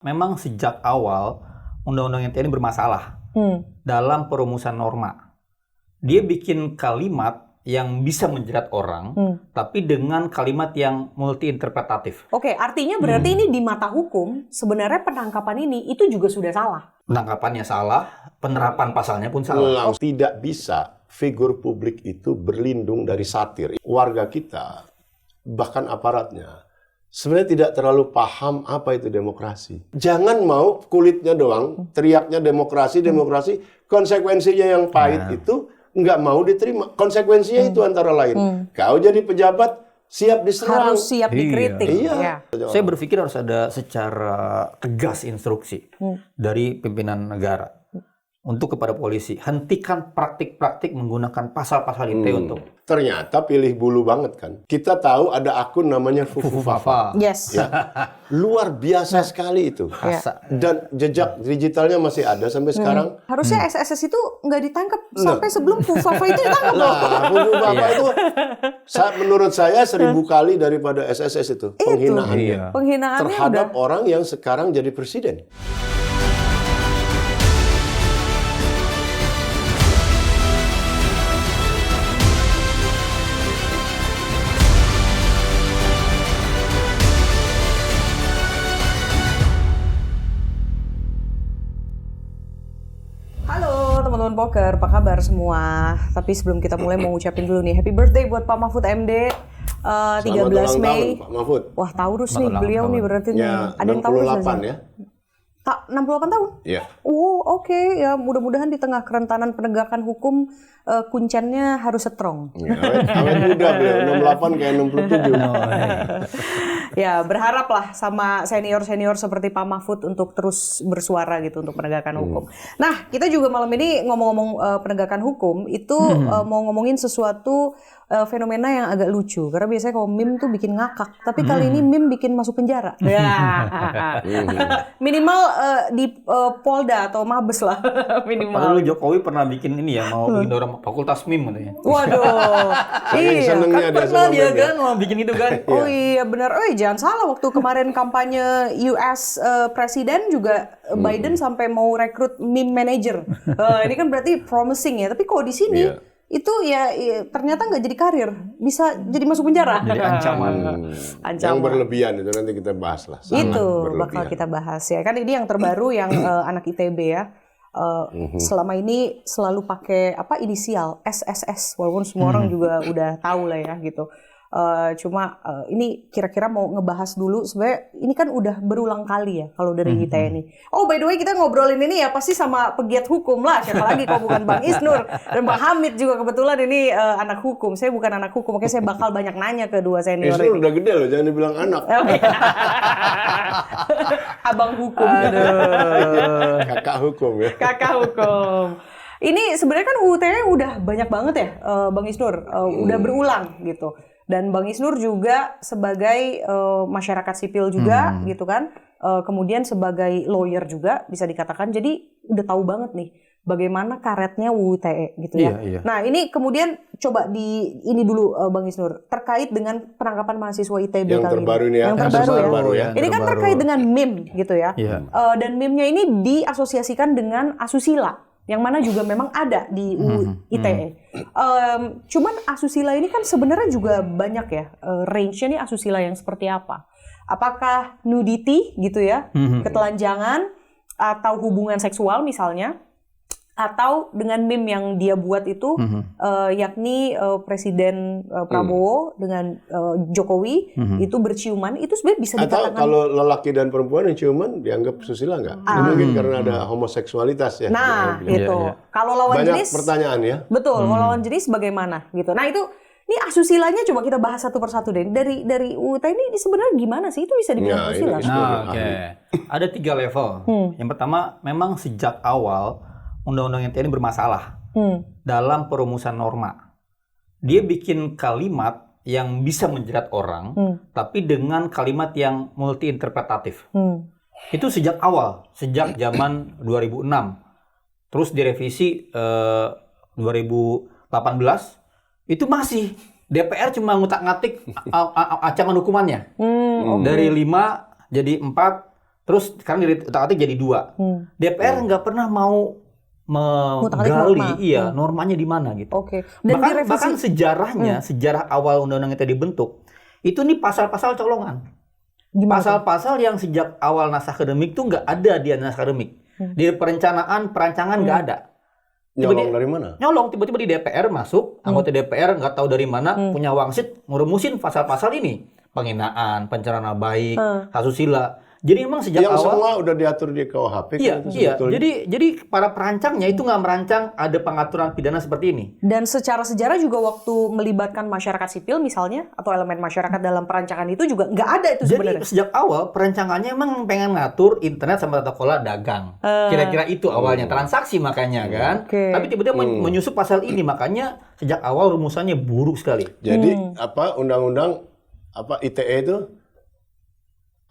Memang sejak awal Undang-Undang ITE ini bermasalah dalam perumusan norma. Dia bikin kalimat yang bisa menjerat orang, tapi dengan kalimat yang multi-interpretatif. Oke, artinya berarti ini di mata hukum, sebenarnya penangkapan ini itu juga sudah salah. Penangkapannya salah, penerapan pasalnya pun salah. Tidak bisa figur publik itu berlindung dari satir. Warga kita, bahkan aparatnya, sebenarnya tidak terlalu paham apa itu demokrasi. Jangan mau kulitnya doang, teriaknya demokrasi, konsekuensinya yang pahit itu nggak mau diterima. Konsekuensinya itu antara lain. Kau jadi pejabat, siap diserang. Harus siap dikritik. Iya. Saya berpikir harus ada secara tegas instruksi dari pimpinan negara untuk kepada polisi. Hentikan praktik-praktik menggunakan pasal-pasal ITE untuk. Ternyata pilih bulu banget kan. Kita tahu ada akun namanya Fufufafa. Yes. Ya. Luar biasa sekali itu. Dan jejak digitalnya masih ada sampai sekarang. Harusnya SSS itu nggak ditangkap sampai sebelum Fufafa itu ditangkap. Fufufafa itu menurut saya 1000 kali daripada SSS itu. Penghinaannya. Penghinaannya terhadap orang yang sekarang jadi presiden. Teman-teman poker, apa kabar semua? Tapi sebelum kita mulai mau ngucapin dulu nih happy birthday buat Pak Mahfud MD 13 Mei. Tahun, Pak Mahfud. Wah, Taurus nih beliau nih berarti nih. Ya, Ada yang Taurus 68 ya. 68 tahun? Iya. Oh, oke. Ya, mudah-mudahan di tengah kerentanan penegakan hukum kuncennya harus strong. Ya, awet muda beliau, 68 kayak 67. Ya, berharaplah sama senior-senior seperti Pak Mahfud untuk terus bersuara gitu untuk penegakan hukum. Nah, kita juga malam ini ngomong-ngomong penegakan hukum itu mau ngomongin sesuatu fenomena yang agak lucu. Karena biasanya kalau meme tuh bikin ngakak, tapi kali ini meme bikin masuk penjara. Minimal di Polda atau Mabes lah minimal. Padahal Jokowi pernah bikin ini ya, mau bikin orang fakultas meme katanya. Waduh. Iya, kan pernah dia kan mau bikin itu kan. Oh iya benar. Jangan salah, waktu kemarin kampanye US presiden juga Biden sampai mau rekrut meme manager. Ini kan berarti promising ya. Tapi kok di sini itu ya ternyata nggak jadi karir, bisa jadi masuk penjara. Jadi ancaman. Yang berlebihan itu nanti kita bahas lah. Itu bakal kita bahas ya. Kan ini yang terbaru yang anak ITB ya. Selama ini selalu pakai inisial SSS, walaupun semua orang juga udah tahu lah ya gitu. Cuma ini kira-kira mau ngebahas dulu, sebenarnya ini kan udah berulang kali ya kalau dari ITE ini. Oh by the way, kita ngobrolin ini ya pasti sama pegiat hukum lah, siapa lagi kalau bukan Bang Isnur dan Bang Hamid juga kebetulan ini anak hukum. Saya bukan anak hukum, makanya saya bakal banyak nanya ke dua senior Isnur ini. udah gede loh, jangan dibilang anak. Abang hukum. Kakak hukum ya. Kakak hukum. Ini sebenarnya kan UTE udah banyak banget ya, Bang Isnur, udah berulang gitu. Dan Bang Isnur juga sebagai masyarakat sipil juga gitu kan, kemudian sebagai lawyer juga bisa dikatakan, jadi udah tahu banget nih bagaimana karetnya UTE gitu ya. Iya. Nah ini kemudian coba ini dulu Bang Isnur, terkait dengan penangkapan mahasiswa ITB Yang kali terbaru ini. ini ya. Yang terbaru ya. Ini kan terkait dengan meme gitu ya. Dan meme-nya ini diasosiasikan dengan asusila, yang mana juga memang ada di ITE. Cuman asusila ini kan sebenarnya juga banyak ya, range-nya nih asusila yang seperti apa? Apakah nudity gitu ya, ketelanjangan, atau hubungan seksual misalnya, atau dengan meme yang dia buat itu, yakni Presiden Prabowo dengan Jokowi itu berciuman, itu sebenarnya bisa dikatakan. Atau kalau lelaki dan perempuan yang ciuman dianggap susila nggak? Mungkin karena ada homoseksualitas ya. Nah, gitu. Kalau lawan banyak jenis, pertanyaan ya. betul. Kalau lawan jenis bagaimana? Gitu. Nah itu, ini asusilanya coba kita bahas satu persatu deh. Dari UT ini sebenarnya gimana sih? Itu bisa dibilang asusila? Ada 3 level. Yang pertama, memang sejak awal Undang-Undang ITE ini bermasalah dalam perumusan norma. Dia bikin kalimat yang bisa menjerat orang, tapi dengan kalimat yang multi-interpretatif. Itu sejak awal, sejak zaman 2006. Terus direvisi 2018, itu masih DPR cuma ngutak-ngatik ancaman hukumannya. Dari 5 jadi 4, Terus sekarang diutak-atik jadi 2. DPR nggak pernah mau menggali normanya di mana gitu. Dan bahkan sejarahnya, sejarah awal undang-undang itu dibentuk, itu nih pasal-pasal colongan. Pasal-pasal yang sejak awal naskah akademik tuh nggak ada di naskah akademik. Di perancangan nggak ada. Nyolong dari mana? Nyolong, tiba-tiba di DPR masuk, anggota DPR nggak tahu dari mana, punya wangsit, ngurumusin pasal-pasal ini. Penghinaan, pencemaran baik, asusila. Jadi memang sejak yang awal semua udah diatur di KUHP. Iya. Jadi para perancangnya itu nggak merancang ada pengaturan pidana seperti ini. Dan secara sejarah juga waktu melibatkan masyarakat sipil misalnya atau elemen masyarakat dalam perancangan itu juga nggak ada itu sebenarnya. Jadi sejak awal perancangannya emang pengen ngatur internet sama tata kelola dagang. Kira-kira itu awalnya transaksi makanya kan. Tapi tiba-tiba menyusup pasal ini, makanya sejak awal rumusannya buruk sekali. Jadi undang-undang ITE itu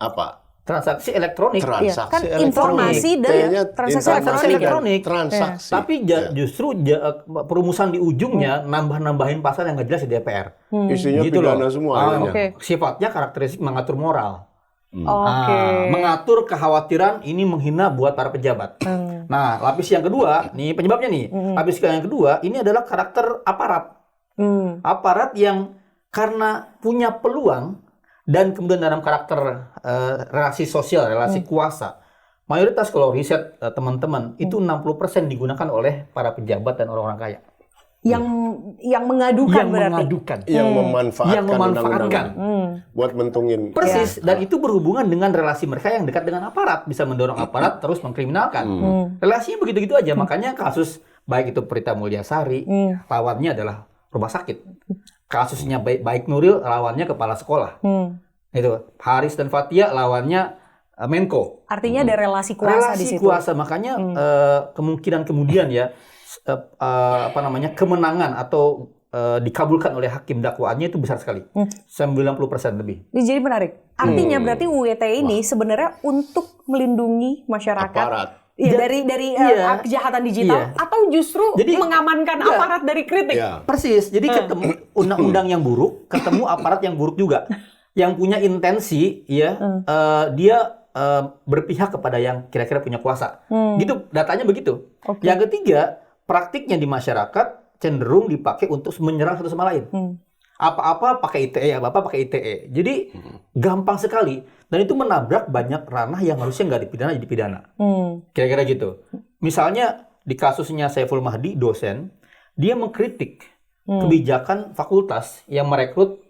apa? Transaksi elektronik. Transaksi elektronik. Informasi dan transaksi elektronik. Transaksi. Tapi justru perumusan di ujungnya nambah-nambahin pasal yang nggak jelas di DPR. Isinya gitu pidana semua. Sifatnya karakteristik mengatur moral. Mengatur kekhawatiran ini menghina buat para pejabat. Nah, lapis yang kedua, nih penyebabnya nih. Lapis yang kedua, ini adalah karakter aparat. Aparat yang karena punya peluang dan kemudian dalam karakter relasi sosial, relasi kuasa. Mayoritas kalau riset teman-teman itu 60% digunakan oleh para pejabat dan orang-orang kaya. Yang mengadukan berarti. Yang memanfaatkan. Undang-undang. Buat mentungin. Persis. Dan itu berhubungan dengan relasi mereka yang dekat dengan aparat. Bisa mendorong aparat terus mengkriminalkan. Relasinya begitu-gitu aja. Makanya kasus baik itu Prita Mulyasari, lawannya adalah rumah sakit. Kasusnya baik Nuril, lawannya kepala sekolah. Itu Haris dan Fathia, lawannya Menko. Artinya ada relasi kuasa di situ. Relasi kuasa, makanya kemungkinan kemudian ya kemenangan atau dikabulkan oleh hakim dakwaannya itu besar sekali. 90% lebih. Jadi menarik. Artinya berarti UU ITE ini sebenarnya untuk melindungi masyarakat. Aparat. Iya, dari kejahatan digital atau justru mengamankan aparat dari kritik. Persis. Jadi ketemu undang-undang yang buruk, ketemu aparat yang buruk juga. Yang punya intensi dia berpihak kepada yang kira-kira punya kuasa. Gitu datanya begitu. Yang ketiga, praktiknya di masyarakat cenderung dipakai untuk menyerang satu sama lain. Apa-apa pakai ITE, apa-apa pakai ITE. Jadi gampang sekali. Dan itu menabrak banyak ranah yang harusnya nggak dipidana jadi pidana. Kira-kira gitu. Misalnya di kasusnya Saiful Mahdi, dosen, dia mengkritik kebijakan fakultas yang merekrut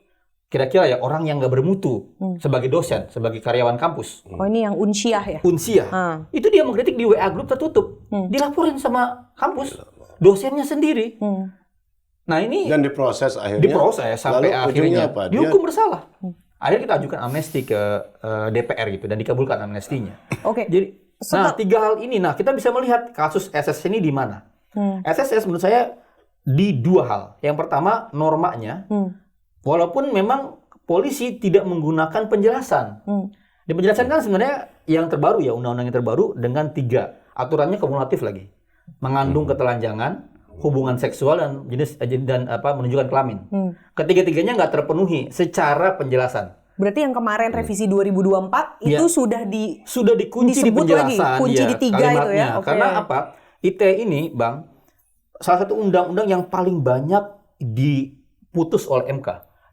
kira-kira ya orang yang nggak bermutu sebagai dosen, sebagai karyawan kampus. Oh, ini yang unsiah ya? Unsiah. Itu dia mengkritik di WA group tertutup. Dilaporin sama kampus, dosennya sendiri. Nah ini dan diproses akhirnya. Diproses sampai akhirnya apa? Dihukum bersalah. Akhirnya kita ajukan amnesti ke DPR gitu dan dikabulkan amnestinya. Jadi, nah 3 hal ini, kita bisa melihat kasus SSS ini di mana. SSS menurut saya di 2 hal. Yang pertama normanya, walaupun memang polisi tidak menggunakan penjelasan. Di penjelasan kan sebenarnya yang terbaru ya, undang-undang yang terbaru dengan 3 aturannya kumulatif lagi, mengandung ketelanjangan, hubungan seksual dan jenis menunjukkan kelamin. Ketiga-tiganya nggak terpenuhi secara penjelasan. Berarti yang kemarin revisi 2024 itu sudah dikunci di penjelasan, lagi, kunci di 3 itu ya. Karena apa? ITE ini, Bang, salah satu undang-undang yang paling banyak diputus oleh MK.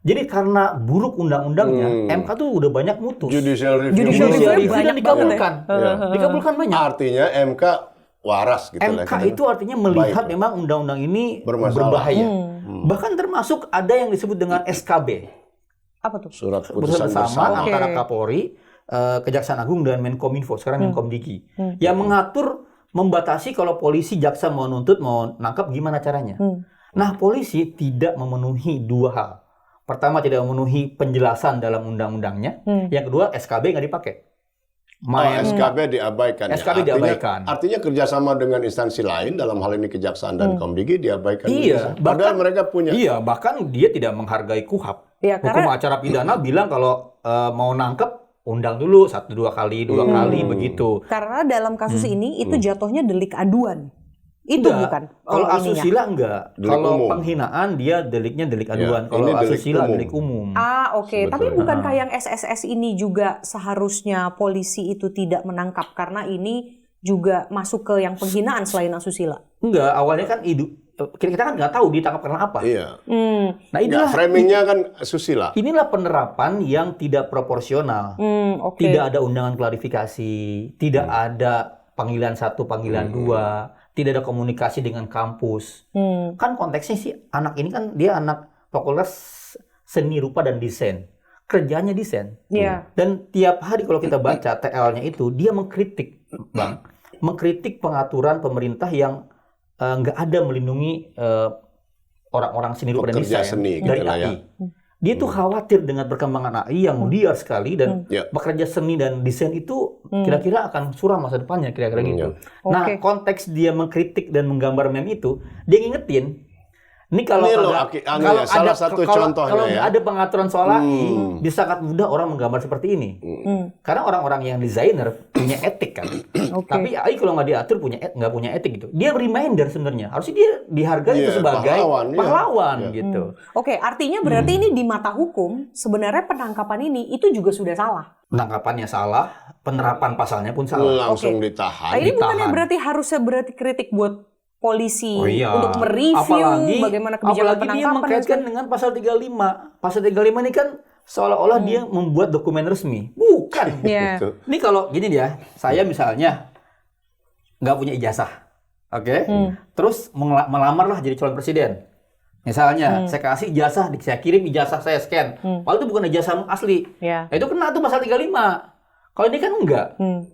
Jadi karena buruk undang-undangnya, MK tuh udah banyak mutus. Judicial review dan dikabulkan. Dikabulkan banyak. Artinya MK waras gitu MK itu artinya melihat memang undang-undang ini berbahaya. Bahkan termasuk ada yang disebut dengan SKB. Apa tuh? Surat keputusan bersama antara Kapolri, Kejaksaan Agung dan Menkominfo, sekarang Menkomdiki. Yang mengatur, membatasi kalau polisi, jaksa mau nuntut, mau nangkap gimana caranya. Nah, polisi tidak memenuhi 2 hal. Pertama, tidak memenuhi penjelasan dalam undang-undangnya. Yang kedua, SKB nggak dipakai. SKB diabaikan. SKB diabaikan. Artinya kerjasama dengan instansi lain, dalam hal ini Kejaksaan dan Komdigi diabaikan. Iya. Padahal mereka punya. Iya, bahkan dia tidak menghargai KUHP. Ya, Hukum acara pidana bilang kalau mau nangkep, undang dulu 1-2 kali, 2 kali begitu. Karena dalam kasus ini itu jatuhnya delik aduan. Itu enggak. bukan. Kalau asusila enggak. Delik Kalau umum. penghinaan dia deliknya delik aduan. Ya, Kalau ini delik asusila umum. delik umum. Oke. Tapi Sebetulnya. bukankah yang SSS ini juga seharusnya polisi itu tidak menangkap karena ini juga masuk ke yang penghinaan selain asusila? Enggak, awalnya kan kita kan nggak tahu ditangkap karena apa. Iya. Nah, inilah Framingnya kan susila. inilah penerapan yang tidak proporsional. Oke. Tidak ada undangan klarifikasi, tidak ada panggilan 1, panggilan 2, tidak ada komunikasi dengan kampus. Kan konteksnya sih anak ini kan dia anak fakultas seni rupa dan desain. Kerjanya desain. Iya. Dan tiap hari kalau kita baca TL-nya itu dia mengkritik, Bang. Mengkritik pengaturan pemerintah yang nggak ada melindungi orang-orang seni rupa dan Pekerja desain seni, dari gitu lah ya. AI. Dia tuh khawatir dengan perkembangan AI yang liar sekali dan Ya. pekerja seni dan desain itu kira-kira akan suram masa depannya kira-kira gitu. Nah, Oke. konteks dia mengkritik dan menggambar meme itu, dia ngingetin. Ini kalau Ini loh, salah satu contohnya kalau ya. nggak ada pengaturan soal AI, bisa sangat mudah orang menggambar seperti ini. Karena orang-orang yang desainer punya etik kan. Oke. Tapi AI kalau nggak diatur nggak punya etik gitu. Dia reminder sebenarnya. Harusnya dia dihargai Iya, itu sebagai pahlawan, pahlawan, iya. gitu. Oke, artinya berarti ini di mata hukum sebenarnya penangkapan ini itu juga sudah salah. Penangkapannya salah, penerapan pasalnya pun salah. Langsung Oke. ditahan. Nah, ini bukannya ditahan. berarti harusnya berarti kritik buat polisi Oh iya. untuk mereview bagaimana kebijakan apalagi dia penangkapan dan mengkaitkan sebagainya. dengan pasal 35. Pasal 35 ini kan seolah-olah dia membuat dokumen resmi. Bukan. Iya. Gitu. Ini kalau gini dia, saya misalnya nggak punya ijazah, oke? Terus melamar lah jadi calon presiden. Misalnya, saya kasih ijazah, saya kirim ijazah saya scan. Padahal itu bukan ijazah asli. Iya. Nah, itu kena tuh pasal 35. Kalau ini kan enggak.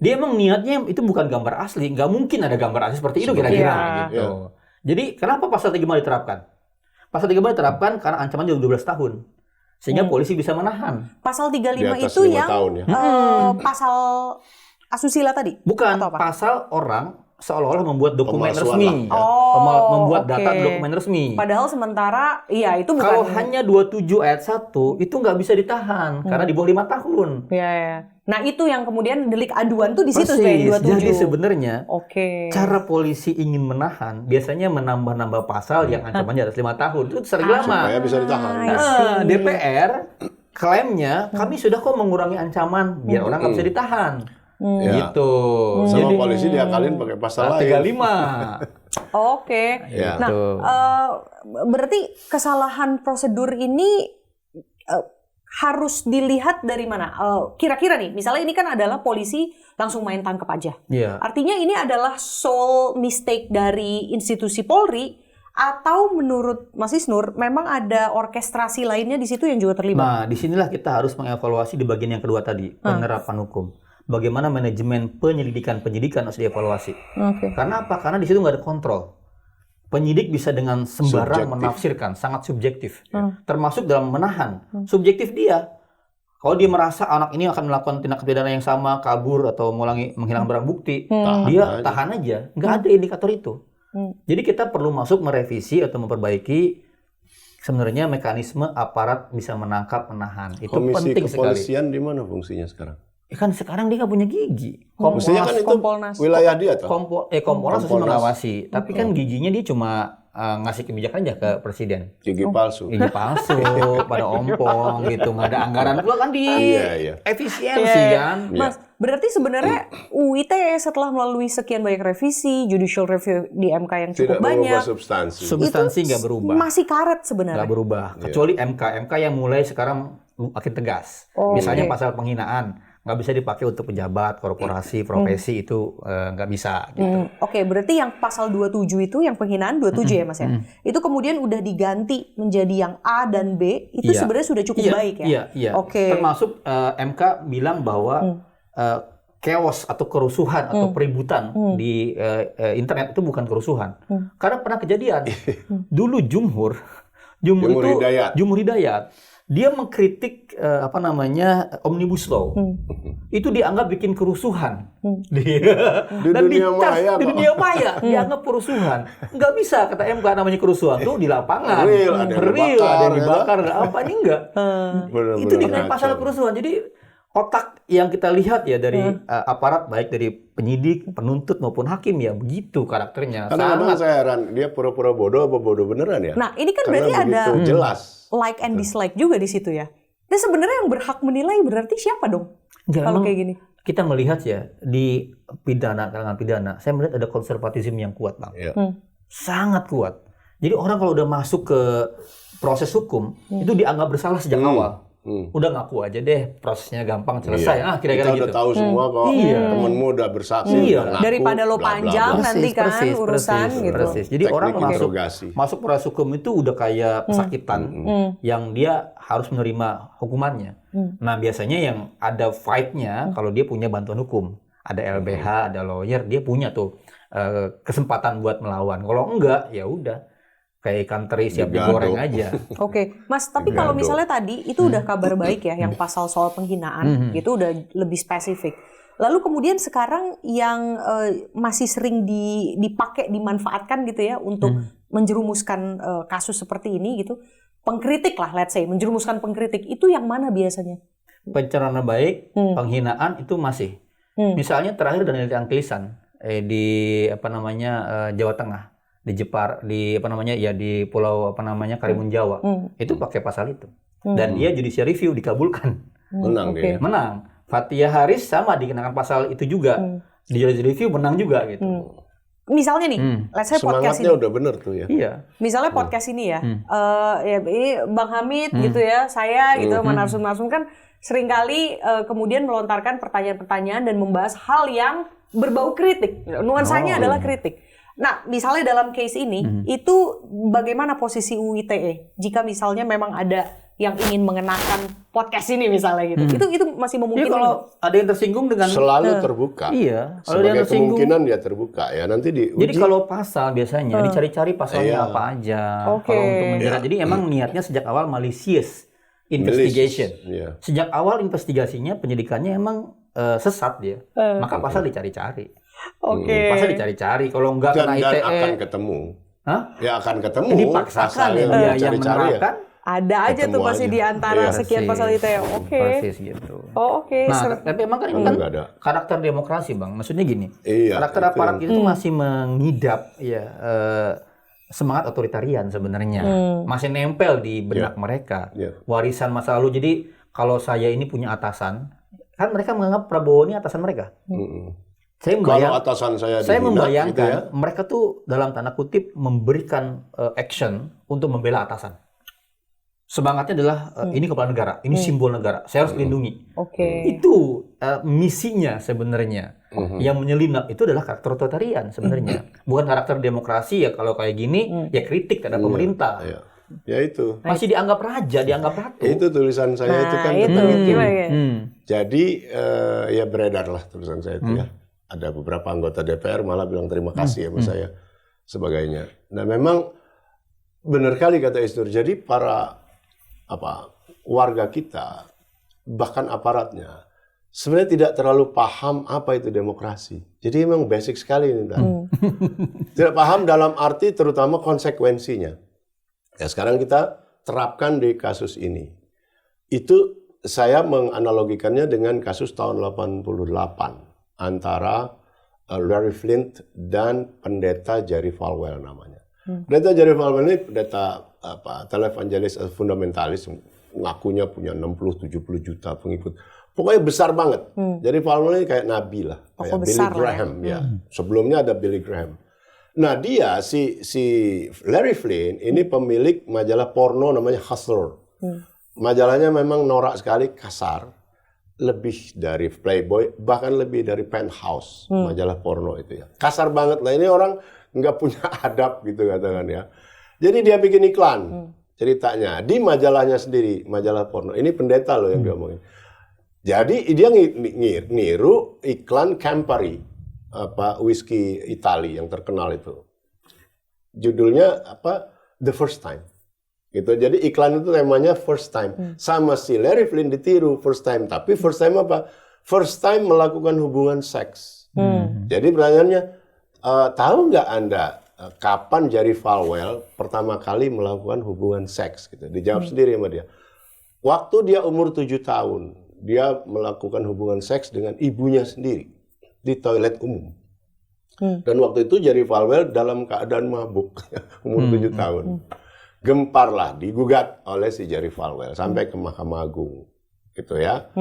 Dia emang niatnya itu bukan gambar asli. Nggak mungkin ada gambar asli seperti itu kira-kira. Iya. Gitu. Jadi kenapa pasal 35 diterapkan? Pasal 35 diterapkan karena ancaman juga 12 tahun. Sehingga polisi bisa menahan. Pasal Di 35 atas itu 5 yang tahun ya. pasal asusila tadi? Bukan, Atau apa? pasal orang seolah-olah membuat dokumen Pemalsuan resmi. lah, ya. Membuat oke. data dokumen resmi. Padahal sementara, iya itu bukan. Kalau hanya 27 ayat 1, itu nggak bisa ditahan. Karena di bawah 5 tahun. Ya, ya. Nah itu yang kemudian delik aduan tuh di situ Persis. kayak 27. Jadi sebenarnya Oke. cara polisi ingin menahan biasanya menambah-nambah pasal yang ancamannya di atas 5 tahun. Itu sering lama. Supaya bisa ditahan. Nah, DPR klaimnya kami sudah kok mengurangi ancaman biar orang nggak bisa ditahan. Ya. Gitu. Sama polisi diakalin pakai pasal lain. 35. Oke. Ya. Nah, berarti kesalahan prosedur ini harus dilihat dari mana? Kira-kira nih, misalnya ini kan adalah polisi langsung main tangkap aja. Iya. Artinya ini adalah sole mistake dari institusi Polri atau menurut Mas Isnur memang ada orkestrasi lainnya di situ yang juga terlibat? Nah, disinilah kita harus mengevaluasi di bagian yang kedua tadi, penerapan hukum. Bagaimana manajemen penyidikan harus dievaluasi. Oke. Karena apa? Karena di situ nggak ada kontrol. Penyidik bisa dengan sembarang Subjektif. menafsirkan, sangat subjektif. Termasuk dalam menahan. Subjektif dia. Kalau dia merasa anak ini akan melakukan tindak pidana yang sama, kabur atau menghilangkan barang bukti, dia tahan aja. Nggak ada indikator itu. Jadi kita perlu masuk merevisi atau memperbaiki sebenarnya mekanisme aparat bisa menangkap, menahan. Itu Komisi penting sekali. kepolisian di mana fungsinya sekarang? Kan sekarang dia nggak punya gigi. Mestinya kan itu Kompolnas. wilayah dia tuh. Kompolnas harus Kompolnas. mengawasi. Tapi kan giginya dia cuma ngasih kebijakan aja ke presiden. Gigi palsu. Gigi palsu, pada ompong gitu, nggak ada anggaran pula kan di Iya. efisiensi kan. Mas, berarti sebenarnya UU ITE setelah melalui sekian banyak revisi, judicial review di MK yang cukup Tidak banyak, mengubah substansi. Substansi nggak berubah. masih karet sebenarnya. Nggak berubah. Kecuali MK yang mulai sekarang makin tegas. Misalnya pasal penghinaan nggak bisa dipakai untuk pejabat, korporasi, profesi itu nggak bisa. Gitu. Oke, berarti yang pasal 27 itu, yang penghinaan 27 ya Mas ya? Itu kemudian udah diganti menjadi yang A dan B, itu Iya. sebenarnya sudah cukup baik ya? Iya. Oke. Termasuk MK bilang bahwa chaos atau kerusuhan atau peributan di internet itu bukan kerusuhan. Karena pernah kejadian. Dulu Jumhur Hidayat, dia mengkritik Omnibus Law. Itu dianggap bikin kerusuhan. Di Dan dunia dicas maya di kok. dunia maya dianggap kerusuhan. Nggak bisa kata MK namanya kerusuhan tuh di lapangan. Real, ada yang dibakar, ada yang dibakar, ada apa ini enggak. Benar-benar Itu dikenain kacau. pasal kerusuhan. Jadi otak yang kita lihat ya dari aparat, baik dari penyidik, penuntut maupun hakim ya begitu karakternya. Kadang-kadang saya heran, dia pura-pura bodoh apa bodoh beneran ya? Nah, ini kan Karena berarti ada jelas. like and dislike juga di situ ya. Nah, sebenarnya yang berhak menilai berarti siapa dong? Kalau kayak gini. Kita melihat ya di kalangan pidana, saya melihat ada konservatisme yang kuat, Bang. Sangat kuat. Jadi orang kalau udah masuk ke proses hukum, itu dianggap bersalah sejak awal. Udah ngaku aja deh, prosesnya gampang selesai. Kira-kira kita gitu. udah tahu semua kok, temenmu udah bersaksi. Iya. Ngaku, Daripada lo panjang nanti kan urusan gitu. Persis. Jadi orang masuk proses hukum itu udah kayak pesakitan yang dia harus menerima hukumannya. Nah biasanya yang ada fight-nya kalau dia punya bantuan hukum, ada LBH, ada lawyer, dia punya tuh kesempatan buat melawan. Kalau enggak, ya udah. Kayak ikan teri siap digoreng aja. Oke, Mas, tapi kalau misalnya tadi itu udah kabar baik ya, yang pasal soal penghinaan, itu udah lebih spesifik. Lalu kemudian sekarang yang masih sering dipakai, dimanfaatkan gitu ya, untuk menjerumuskan kasus seperti ini gitu, pengkritik lah, let's say, menjerumuskan pengkritik, itu yang mana biasanya? Pencemaran baik, penghinaan itu masih. Misalnya terakhir Daniel Tiangkilisan di Jawa Tengah. Di Jepara, di Pulau Karimun Jawa, itu pakai pasal itu, dan dia judicial review dikabulkan, menang dia. Menang. Fathia Haris sama dikenakan pasal itu juga, di judicial review menang juga gitu. Misalnya nih, let's say podcast ini. Semangatnya udah bener tuh ya. Iya. Misalnya podcast ini ya, ini Bang Hamid gitu ya, saya gitu, narsum-narsum kan seringkali kemudian melontarkan pertanyaan-pertanyaan dan membahas hal yang berbau kritik, nuansanya adalah kritik. Nah, misalnya dalam case ini, itu bagaimana posisi UU ITE? Jika misalnya memang ada yang ingin mengenakan podcast ini misalnya gitu, itu masih memungkinkan. Jadi kalau ada yang tersinggung dengan selalu terbuka. Iya. Kalau sebagai kemungkinan dia terbuka ya, nanti diuji. Jadi kalau pasal biasanya dicari-cari pasalnya apa aja. Kalau untuk menjerat, jadi emang niatnya sejak awal malicious investigation. Sejak awal investigasinya, penyidikannya emang sesat dia, maka pasal dicari-cari. Pasal dicari-cari, kalau enggak kena ITE dan akan ketemu. Ya akan ketemu. Dipaksakan ya dia yang menerapkan. Ada aja tuh pasti di antara sekian pasal ITE. Persis gitu. Nah, tapi emang kan ini kan karakter demokrasi, Bang. Maksudnya gini, karakter aparat itu masih mengidap semangat otoritarian sebenarnya. Masih nempel di benak mereka. Warisan masa lalu. Jadi kalau saya ini punya atasan, kan mereka menganggap Prabowo ini atasan mereka. Kalau atasan saya membayangkan gitu ya, mereka tuh dalam tanda kutip memberikan action untuk membela atasan. Semangatnya adalah ini kepala negara, ini simbol negara, saya harus lindungi. Itu misinya sebenarnya. Yang menyelinap itu adalah karakter otoritarian sebenarnya. Bukan karakter demokrasi ya, kalau kayak gini ya kritik terhadap pemerintah. Ya itu. Masih dianggap raja, dianggap ratu. Itu tulisan saya itu kan tentang itu. Jadi ya beredar lah tulisan saya itu ya. Ada beberapa anggota DPR malah bilang terima kasih sama saya sebagainya. Nah memang benar kali kata Isnur. Jadi para warga kita bahkan aparatnya sebenarnya tidak terlalu paham apa itu demokrasi. Jadi memang basic sekali ini. Tidak paham dalam arti terutama konsekuensinya. Ya sekarang kita terapkan di kasus ini. Itu saya menganalogikannya dengan kasus tahun 88. Antara Larry Flynt dan pendeta Jerry Falwell namanya. Pendeta Jerry Falwell ini pendeta televangelis fundamentalis, ngakunya punya 60-70 juta pengikut. Pokoknya besar banget. Jerry Falwell ini kayak nabi lah, kayak Billy Graham ya. Sebelumnya ada Billy Graham. Nah dia si Larry Flynt ini pemilik majalah porno namanya Hustler. Majalahnya memang norak sekali, kasar. Lebih dari Playboy, bahkan lebih dari Penthouse, majalah porno itu ya. Kasar banget lah, ini orang nggak punya adab gitu katakan ya. Jadi dia bikin iklan, ceritanya, di majalahnya sendiri, majalah porno. Ini pendeta loh yang diomongin. Jadi dia niru iklan Campari, whisky Itali yang terkenal itu. Judulnya The First Time. Gitu. Jadi iklan itu temanya first time. Sama si Larry Flynt ditiru first time. Tapi first time apa? First time melakukan hubungan seks. Jadi pertanyaannya, tahu nggak Anda kapan Jerry Falwell pertama kali melakukan hubungan seks? Gitu. Dijawab sendiri sama dia. Waktu dia umur 7 tahun. dia melakukan hubungan seks dengan ibunya sendiri di toilet umum. Dan waktu itu Jerry Falwell dalam keadaan mabuk, umur 7 tahun. Gemparlah digugat oleh si Jerry Falwell sampai ke Mahkamah Agung, gitu ya.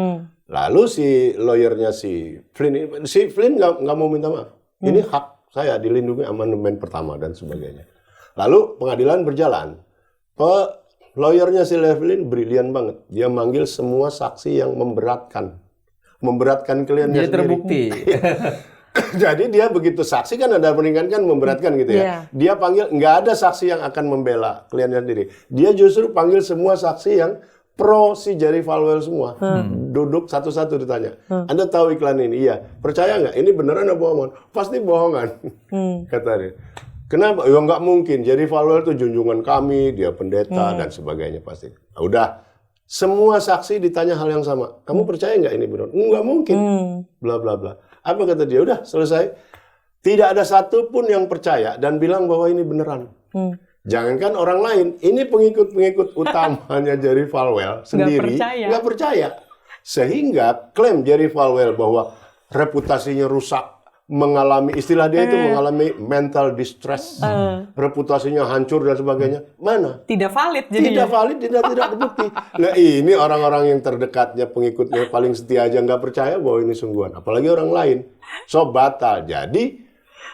Lalu si lawyernya si Flynn nggak mau minta maaf. Ini hak saya dilindungi amandemen pertama dan sebagainya. Lalu pengadilan berjalan. Lawyernya si Flynn brilian banget. Dia manggil semua saksi yang memberatkan kliennya Jadi sendiri. terbukti. Jadi dia begitu saksi kan ada meringankan memberatkan gitu ya. Dia panggil nggak ada saksi yang akan membela kliennya sendiri. Dia justru panggil semua saksi yang pro si Jerry Falwell semua. Duduk satu-satu ditanya. Anda tahu iklan ini? Iya. Percaya nggak? Ini beneran apa bohongan? Pasti bohongan. Kata dia. Kenapa? Ya nggak mungkin. Jerry Falwell itu junjungan kami, dia pendeta dan sebagainya pasti. Nah, udah. Semua saksi ditanya hal yang sama. Kamu percaya nggak ini benar? Nggak mungkin. Bla bla bla. Apa kata dia? Udah selesai. Tidak ada satupun yang percaya dan bilang bahwa ini beneran. Jangankan orang lain, ini pengikut-pengikut utamanya Jerry Falwell sendiri nggak percaya. Sehingga klaim Jerry Falwell bahwa reputasinya rusak, mengalami istilah dia itu mengalami mental distress, reputasinya hancur dan sebagainya. Mana? Tidak valid jadi. Tidak valid, tidak terbukti. Nah ini orang-orang yang terdekatnya, pengikutnya paling setia aja nggak percaya bahwa ini sungguhan. Apalagi orang lain. So batal. Jadi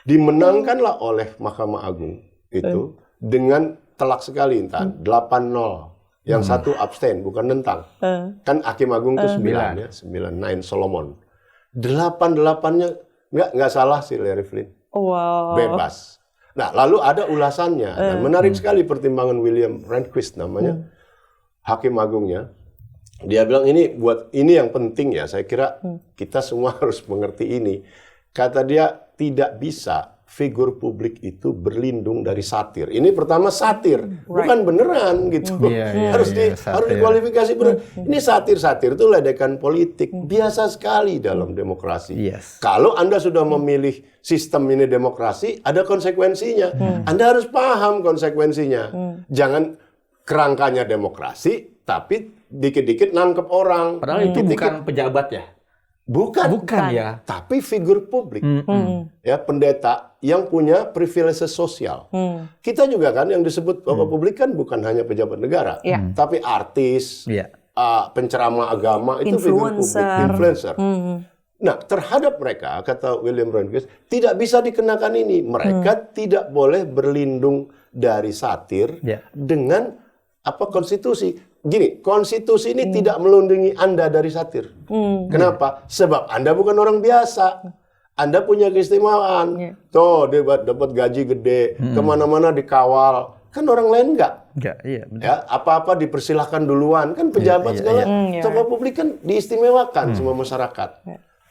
dimenangkanlah oleh Mahkamah Agung itu dengan telak sekali, Intan. 8-0. Yang satu abstain, bukan nentang. Kan Hakim Agung itu 9 ya, 9 Solomon. 8-8-nya nggak salah sih Larry Flynn. Wow. Bebas. Nah, lalu ada ulasannya. Dan menarik sekali pertimbangan William Rehnquist namanya. Hakim Agungnya. Dia bilang ini yang penting ya. Saya kira kita semua harus mengerti ini. Kata dia tidak bisa figur publik itu berlindung dari satir. Ini pertama satir, bukan beneran gitu. Harus dikualifikasi benar. Ini satir itu ledekan politik. Biasa sekali dalam demokrasi. Kalau Anda sudah memilih sistem ini demokrasi, ada konsekuensinya. Anda harus paham konsekuensinya. Jangan kerangkanya demokrasi, tapi dikit-dikit nangkep orang. Padahal itu bukan pejabat ya? Bukan ya. Tapi figur publik, ya pendeta yang punya privilege sosial. Kita juga kan yang disebut tokoh publik kan bukan hanya pejabat negara, tapi artis, penceramah agama itu figur publik, influencer. Nah terhadap mereka kata William Rehnquist tidak bisa dikenakan ini. Mereka tidak boleh berlindung dari satir dengan konstitusi. Gini, konstitusi ini tidak melindungi Anda dari satir. Kenapa? Sebab Anda bukan orang biasa. Anda punya keistimewaan. Tuh, dia dapat gaji gede, kemana-mana dikawal. Kan orang lain enggak. Ya, apa-apa dipersilahkan duluan. Kan pejabat segala. Tokoh publik kan diistimewakan semua masyarakat.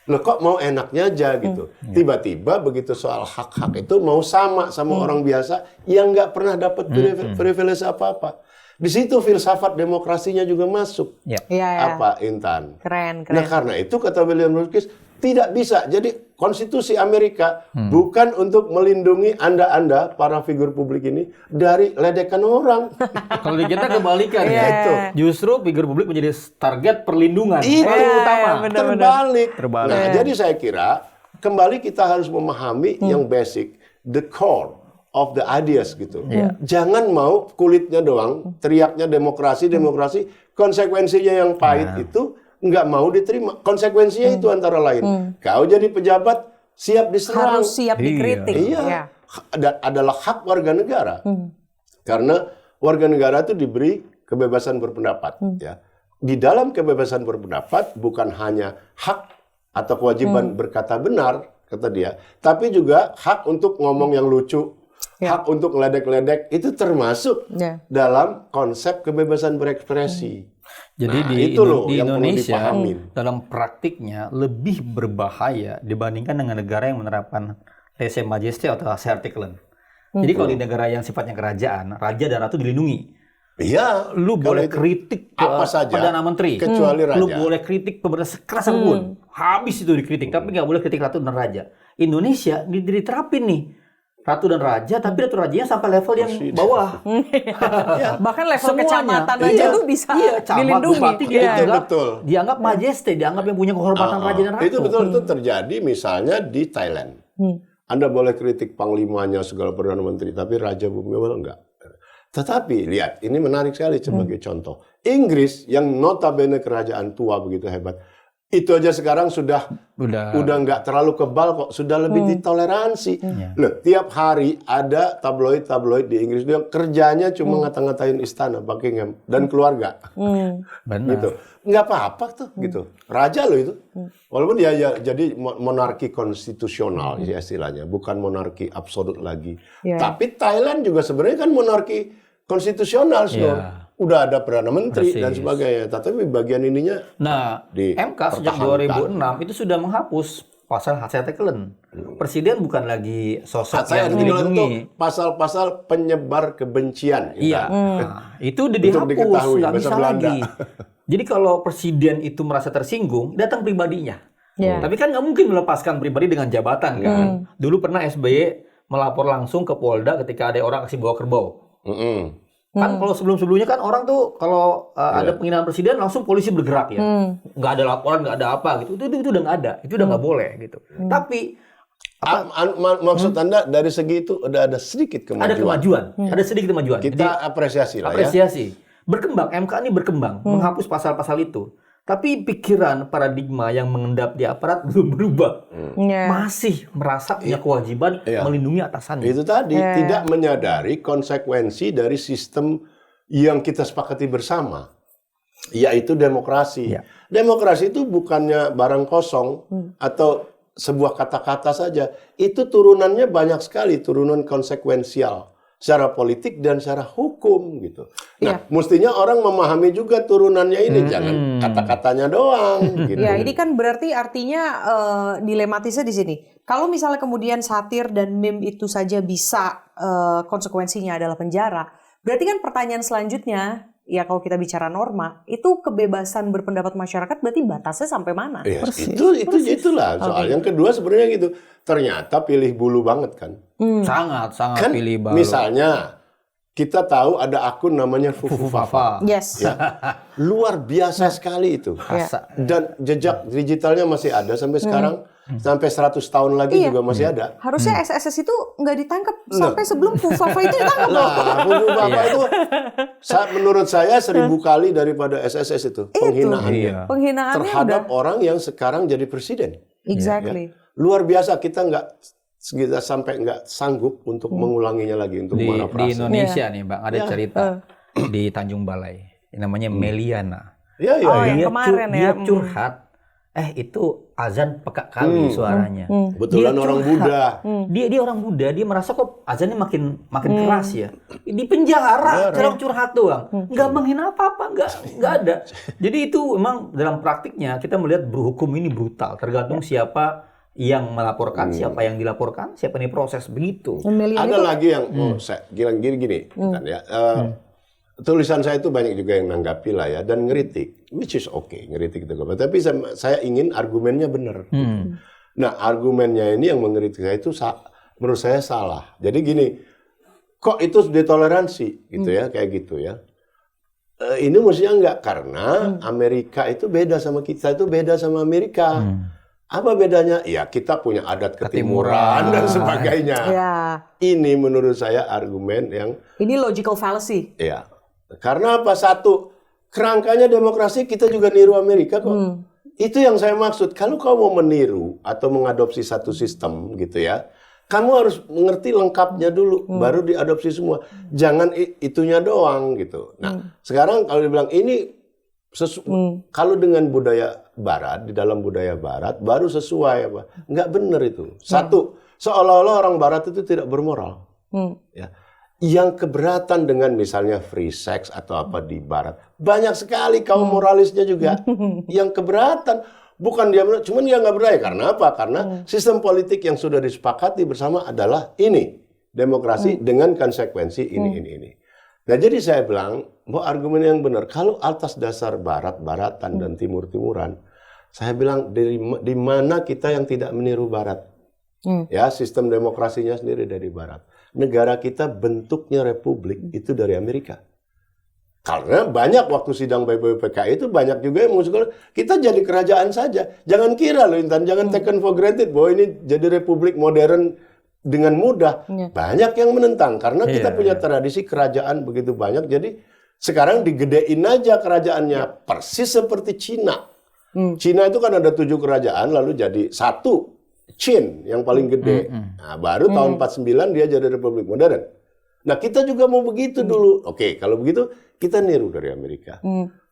Loh kok mau enaknya aja gitu. Tiba-tiba begitu soal hak-hak itu mau sama orang biasa yang nggak pernah dapat privilege apa-apa. Di situ filsafat demokrasinya juga masuk. Apa Intan? Keren. Nah karena itu kata William Rehnquist tidak bisa. Jadi konstitusi Amerika bukan untuk melindungi Anda para figur publik ini dari ledekan orang. Kalau di kita kebalikan ya. Justru figur publik menjadi target perlindungan. Itu utama. Terbalik. Nah jadi saya kira kembali kita harus memahami yang basic, the core of the ideas gitu. Jangan mau kulitnya doang, teriaknya demokrasi, konsekuensinya yang pahit itu nggak mau diterima. Konsekuensinya itu antara lain. Kau jadi pejabat siap diserang. Harus siap dikritik. Iya. Adalah hak warga negara. Karena warga negara itu diberi kebebasan berpendapat. Ya. Di dalam kebebasan berpendapat bukan hanya hak atau kewajiban berkata benar, kata dia, tapi juga hak untuk ngomong yang lucu. Hak untuk ngeledek-ledek itu termasuk dalam konsep kebebasan berekspresi. Jadi di Indonesia dalam praktiknya lebih berbahaya dibandingkan dengan negara yang menerapkan lese majesté atau Artikeln. Jadi kalau di negara yang sifatnya kerajaan, raja dan ratu dilindungi. Iya, lu boleh kritik apa saja Perdana Menteri, kecuali raja. Lu boleh kritik pemerintah sekeras apapun, habis itu dikritik, tapi nggak boleh kritik ratu dan raja. Indonesia diterapin nih. ratu dan raja, tapi ratu rajanya sampai level yang bawah. Bahkan level Semuanya. kecamatan aja tuh bisa camat, dilindungi. bupati Betul. dianggap majeste, dianggap yang punya kehormatan raja dan ratu. Itu betul, itu terjadi misalnya di Thailand. Anda boleh kritik panglimanya segala perdana menteri, tapi Raja Bhumibol enggak. Tetapi lihat, ini menarik sekali sebagai contoh. Inggris yang notabene kerajaan tua begitu hebat, itu aja sekarang sudah nggak terlalu kebal kok, sudah lebih ditoleransi. Loh, tiap hari ada tabloid di Inggris yang kerjanya cuma ngata-ngatain istana Buckingham dan keluarga. Benar. Gitu. Nggak apa-apa tuh gitu. Raja loh itu. Walaupun dia jadi monarki konstitusional istilahnya, bukan monarki absolut lagi. Tapi Thailand juga sebenarnya kan monarki konstitusional, udah ada perdana menteri dan sebagainya. Tapi bagian ininya di MK sejak 2006 itu sudah menghapus pasal Hatsaya-Tekelen. Presiden bukan lagi sosok yang dilindungi. Pasal-pasal penyebar kebencian. Iya. Itu udah dihapus, nggak bisa lagi. Jadi kalau presiden itu merasa tersinggung, datang pribadinya. Tapi kan nggak mungkin melepaskan pribadi dengan jabatan kan. Dulu pernah SBY melapor langsung ke Polda ketika ada orang aksi bawa kerbau. Kan kalau sebelum-sebelumnya kan orang tuh kalau ada penghinaan presiden langsung polisi bergerak ya. Nggak ada laporan, nggak ada apa gitu. Itu udah nggak ada. Itu udah nggak boleh gitu. Tapi maksud Anda dari segi itu udah ada sedikit kemajuan. Ada kemajuan. Ada sedikit kemajuan. Kita apresiasi lah ya. Apresiasi. Berkembang, MK ini berkembang, menghapus pasal-pasal itu. Tapi pikiran paradigma yang mengendap di aparat belum berubah. Masih merasa punya kewajiban melindungi atasannya. Itu tadi, tidak menyadari konsekuensi dari sistem yang kita sepakati bersama, yaitu demokrasi. Demokrasi itu bukannya barang kosong atau sebuah kata-kata saja. Itu turunannya banyak sekali, turunan konsekuensial. Secara politik dan secara hukum gitu. Nah, mestinya orang memahami juga turunannya ini, jangan kata-katanya doang. Gitu. Ya, ini kan berarti artinya dilematisnya di sini. Kalau misalnya kemudian satir dan meme itu saja bisa konsekuensinya adalah penjara, berarti kan pertanyaan selanjutnya, ya kalau kita bicara norma, itu kebebasan berpendapat masyarakat berarti batasnya sampai mana? Ya, itulah soal. Yang kedua sebenarnya gitu. Ternyata pilih bulu banget kan. Sangat Kan pilih bulu. misalnya kita tahu ada akun namanya Fufufafa. Yes. Ya. Luar biasa sekali itu. Dan jejak digitalnya masih ada sampai sekarang. Sampai 100 tahun lagi juga masih ada. Harusnya SSS itu nggak ditangkap sampai sebelum Fufafa itu ditangkap. Fufufafa itu menurut saya 1000 kali daripada SSS itu penghinaannya. Penghinaannya terhadap orang yang sekarang jadi presiden. Exactly. Ya. Luar biasa, kita sampai nggak sanggup untuk mengulanginya lagi untuk di Indonesia nih Bang, ada cerita di Tanjung Balai namanya Meliana. Yang kemarin dia curhat, itu azan peka kali suaranya. Kebetulan orang Buddha. Dia orang Buddha, dia merasa kok azannya makin keras ya. Di penjara, curhat doang. Nggak menghina apa-apa, nggak ada. Jadi itu memang dalam praktiknya kita melihat berhukum ini brutal, tergantung siapa yang melaporkan, siapa yang dilaporkan, siapa yang proses begitu. Ada lagi yang gini kan ya. Tulisan saya itu banyak juga yang nanggapi lah ya dan ngeritik, which is okay, ngeritik itu. Tapi saya ingin argumennya benar. Nah, argumennya ini yang mengkritik saya itu menurut saya salah. Jadi gini, kok itu ditoleransi gitu ya, kayak gitu ya. Ini mestinya enggak, karena Amerika itu beda sama kita, itu beda sama Amerika. Apa bedanya? Ya kita punya adat ketimuran dan sebagainya. Ini menurut saya argumen yang... Ini logical fallacy. Ya. Karena apa? Satu, kerangkanya demokrasi kita juga niru Amerika kok. Itu yang saya maksud. Kalau kamu mau meniru atau mengadopsi satu sistem gitu ya, kamu harus mengerti lengkapnya dulu, baru diadopsi semua. Jangan itunya doang gitu. Nah, sekarang kalau dibilang ini kalau dengan budaya Barat, di dalam budaya Barat baru sesuai apa? Nggak benar itu. Satu, seolah-olah orang Barat itu tidak bermoral. Ya. Yang keberatan dengan misalnya free sex atau apa di Barat, banyak sekali kaum moralisnya juga yang keberatan. Bukan dia, cuman dia nggak berdaya. Karena apa? Karena sistem politik yang sudah disepakati bersama adalah ini, demokrasi dengan konsekuensi ini. Nah, jadi saya bilang, bahwa argumen yang benar, kalau atas dasar Barat-Baratan dan Timur-Timuran, saya bilang di mana kita yang tidak meniru Barat? Ya, sistem demokrasinya sendiri dari Barat. Negara kita bentuknya republik itu dari Amerika. Karena banyak waktu sidang PPPKI itu banyak juga yang mengusulkan kita jadi kerajaan saja. Jangan kira loh Intan, jangan taken for granted bahwa ini jadi republik modern dengan mudah. Banyak yang menentang karena kita punya tradisi kerajaan begitu banyak. Jadi sekarang digedein aja kerajaannya persis seperti Cina. Cina itu kan ada 7 kerajaan lalu jadi satu Qin yang paling gede. Nah, baru tahun 49 dia jadi republik modern. Nah, kita juga mau begitu dulu. Oke, kalau begitu kita niru dari Amerika.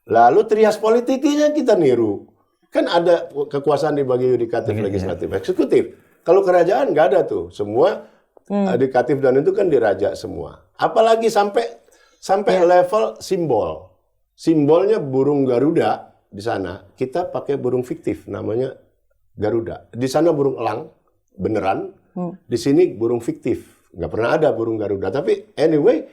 Lalu trias politiknya kita niru. Kan ada kekuasaan dibagi yudikatif, legislatif, eksekutif. Kalau kerajaan nggak ada tuh. Semua yudikatif dan itu kan diraja semua. Apalagi sampai level simbol. Simbolnya burung Garuda di sana. Kita pakai burung fiktif namanya Garuda. Di sana burung elang beneran. Di sini burung fiktif. Nggak pernah ada burung Garuda, tapi anyway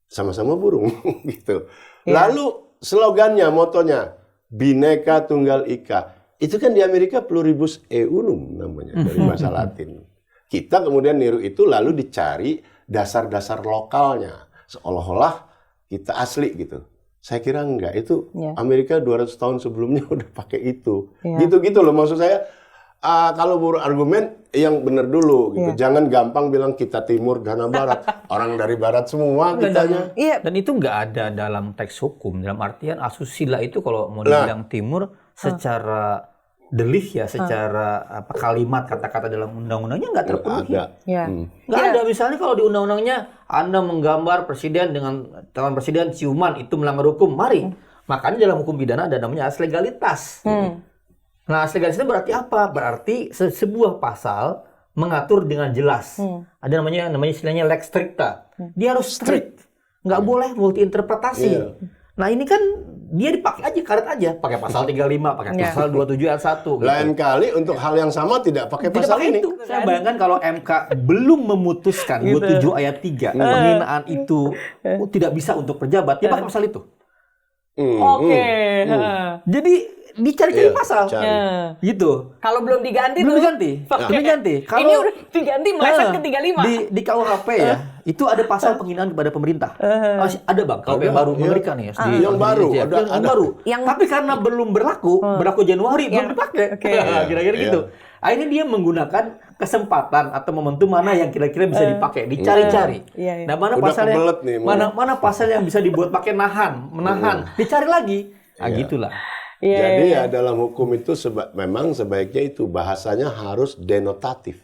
sama-sama burung gitu. Lalu slogannya, motonya Bhinneka Tunggal Ika. Itu kan di Amerika pluribus unum namanya dari bahasa Latin. Kita kemudian niru itu lalu dicari dasar-dasar lokalnya seolah-olah kita asli gitu. Saya kira enggak, itu Amerika 200 tahun sebelumnya udah pakai itu. Gitu-gitu loh maksud saya. Kalau argumen yang benar dulu, gitu. Jangan gampang bilang kita timur dan barat. Orang dari barat semua kitanya. Dan itu nggak ada dalam teks hukum. Dalam artian asusila itu kalau mau dibilang timur secara delik ya, secara kalimat kata-kata dalam undang-undangnya nggak terpenuhi. Nggak ada. Misalnya kalau di undang-undangnya Anda menggambar presiden dengan calon presiden ciuman itu melanggar hukum, mari. Makanya dalam hukum pidana ada namanya asas legalitas. Nah, asas legalitas itu berarti apa? Berarti sebuah pasal mengatur dengan jelas. Ada namanya istilahnya lex stricta. Dia harus strict. Nggak boleh multi interpretasi. Nah, ini kan dia dipakai aja, karet aja. Pakai pasal 35, pakai pasal 27 ayat 1. Gitu. Lain kali untuk hal yang sama tidak pakai pasal ini. Itu. Saya bayangkan kalau MK belum memutuskan 27 ayat 3, penghinaan itu tidak bisa untuk pejabat, dia pakai pasal itu. Jadi dicari-cari pasal, gitu. Kalau belum diganti, belum diganti. Kalau ini udah diganti meleset ke 35. Di KUHP ya, itu ada pasal penghinaan kepada pemerintah. Ada bang, KUHP baru mengerikan ya. Yang baru, yang baru. Tapi karena belum berlaku Januari belum dipakai. Kira-kira gitu. Akhirnya dia menggunakan kesempatan atau momentum mana yang kira-kira bisa dipakai, dicari-cari. Nah, mana pasal yang bisa dibuat pakai menahan, dicari lagi. Nah, gitulah. Jadi ya dalam hukum itu memang sebaiknya itu bahasanya harus denotatif.